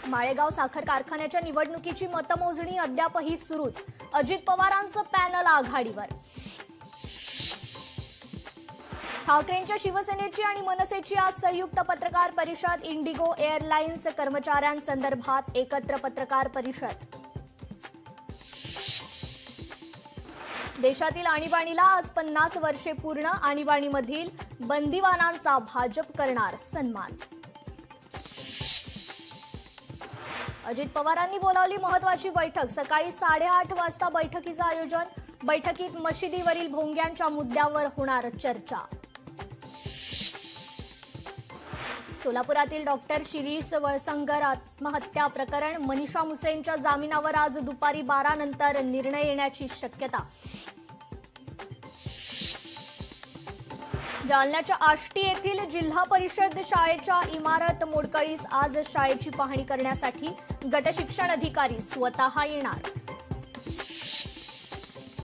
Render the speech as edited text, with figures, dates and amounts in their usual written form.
माळेगाव साखर कारखान्याच्या निवडणुकीची मतमोजणी अद्यापही सुरूच। अजित पवारांचं पॅनल आघाडीवर। ठाकरेंच्या शिवसेनेची आणि मनसेची आज संयुक्त पत्रकार परिषद। इंडिगो एअरलाइन्स कर्मचाऱ्यांसंदर्भात एकत्र पत्रकार परिषद। देशातील आणीबाणीला आज 50 वर्षे पूर्ण। आणीबाणीमधील बंदिवानांचा भाजप करणार सन्मान। अजित पवारांनी बोलावली महत्त्वाची बैठक। सकाळी 8:30 वाजता बैठकीचं आयोजन। बैठकीत मशिदीवरील भोंग्यांच्या मुद्द्यावर होणार चर्चा। सोलापुरातील डॉक्टर शिरीष वळसंगर आत्महत्या प्रकरण। मनीषा मुसेंच्या जामिनावर आज दुपारी 12 नंतर निर्णय येण्याची शक्यता। जालन्याच्या आष्टी येथील जिल्हा परिषद शाळेच्या इमारत मोडकळीस। आज शाळेची पाहणी करण्यासाठी गटशिक्षण अधिकारी स्वतः येणार।